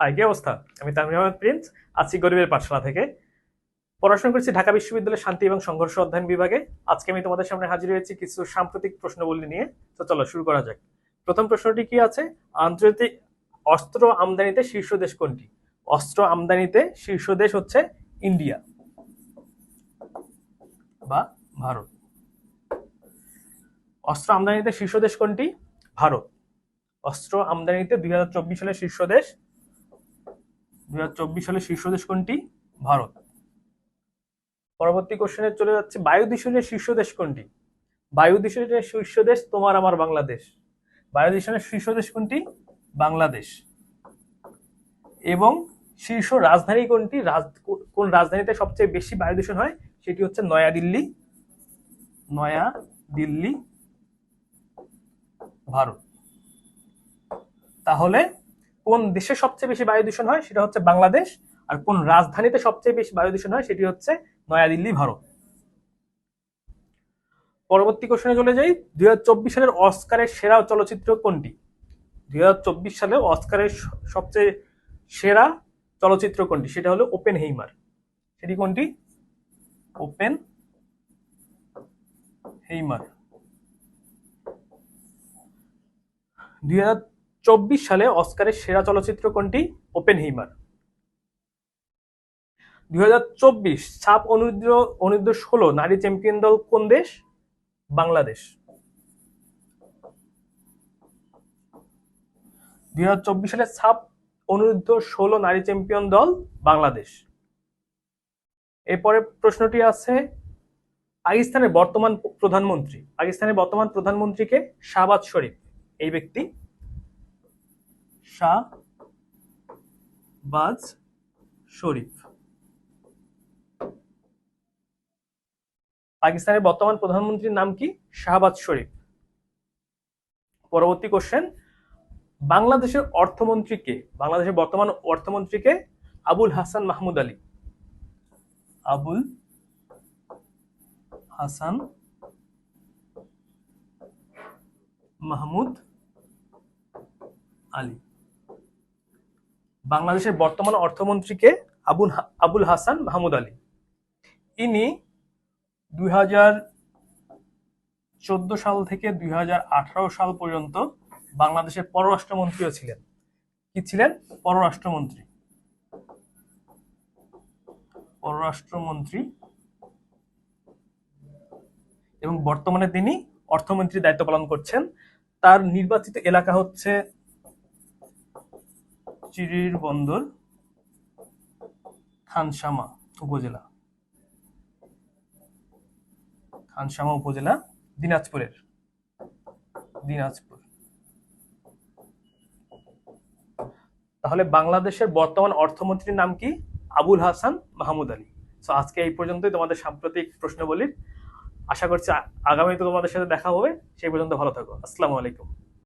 High, কি অবস্থা? আমি তানভীর আহমেদ প্রিন্স, আছি গরিবের পাঠশালা থেকে। পড়াশোনা করছি ঢাকা বিশ্ববিদ্যালয়ের শান্তি এবং সংঘর্ষ অধ্যয়ন বিভাগে। আজকে আমি তোমাদের সামনে হাজির হয়েছি কিছু সাম্প্রতিক প্রশ্নবলী নিয়ে। তো চলো শুরু করা যাক। প্রথম প্রশ্নটি কি আছে? আন্তর্জাতিক অস্ত্র আমদানিতে শীর্ষ দেশ কোনটি? অস্ত্র আমদানিতে শীর্ষ দেশ হচ্ছে ইন্ডিয়া বা ভারত। অস্ত্র আমদানিতে শীর্ষ দেশ কোনটি? ভারত। অস্ত্র আমদানিতে 2024 সালের শীর্ষ দেশ 2024 সালের শীর্ষ দেশ কোনটি? ভারত। পরবর্তী কোশ্চেনে চলে যাচ্ছে, বায়ু দূষণের শীর্ষ দেশ কোনটি? বায়ু দূষণের শীর্ষ দেশ তোমার আমার বাংলাদেশ। বায়ু দূষণের শীর্ষ দেশ কোনটি? বাংলাদেশ। এবং শীর্ষ রাজধানী কোনটি? কোন রাজধানীতে সবচেয়ে বেশি বায়ু দূষণ হয়? সেটি হচ্ছে নয়াদিল্লি। নয়াদিল্লি, ভারত। তাহলে কোন দেশে সবচেয়ে বেশি বায়ু দূষণ হয়? সেটা হচ্ছে বাংলাদেশ। আর কোন রাজধানীতে সবচেয়ে বেশি বায়ু দূষণ হয়? সেটি হচ্ছে নয়াদিল্লি, ভারত। পরবর্তী কোশ্চেনে চলে যাই, 2024 সালের অস্কারের সেরা চলচ্চিত্র কোনটি? 2024 সালে অস্কারের সবচেয়ে সেরা চলচ্চিত্র কোনটি? সেটা হলো ওপেনহেইমার। সেটি কোনটি? ওপেনহেইমার। 2024 সালে অস্কারের সেরা চলচ্চিত্র কোনটি? ওপেনহেইমার। 2024 সাব অনূর্ধ্ব 16 নারী চ্যাম্পিয়ন দল কোন দেশ? বাংলাদেশ। 2024 সালে সাব অনূর্ধ্ব 16 নারী চ্যাম্পিয়ন দল বাংলাদেশ। এরপরে প্রশ্নটি আছে, পাকিস্তানের বর্তমান প্রধানমন্ত্রীকে? শাহবাজ শরীফ। এই ব্যক্তি শাহবাজ শরীফ। পাকিস্তানের বর্তমান প্রধানমন্ত্রীর নাম কি? শাহবাজ শরীফ। পরবর্তী কোশ্চেন, বাংলাদেশের অর্থমন্ত্রীকে? বাংলাদেশের বর্তমান অর্থমন্ত্রীকে? আবুল হাসান মাহমুদ আলী। আবুল হাসান মাহমুদ আলী। বাংলাদেশের বর্তমান অর্থমন্ত্রীকে? আবুল হাসান মাহমুদ আলী। ইনি 2014 সাল থেকে 2018 সাল পর্যন্ত বাংলাদেশের পররাষ্ট্রমন্ত্রীও ছিলেন। কি ছিলেন? পররাষ্ট্রমন্ত্রী। এবং বর্তমানে তিনি অর্থমন্ত্রীর দায়িত্ব পালন করছেন। তার নির্বাচিত এলাকা হচ্ছে চিরিরবন্দর খানসামা উপজেলা। দিনাজপুর। তাহলে বাংলাদেশের বর্তমান অর্থমন্ত্রীর নাম কি? আবুল হাসান মাহমুদ আলী। তো আজকে এই পর্যন্তই তোমাদের সাম্প্রতিক প্রশ্নবলী। আশা করছি আগামীতে তোমাদের সাথে দেখা হবে। সেই পর্যন্ত ভালো থাকো। আসসালামু আলাইকুম।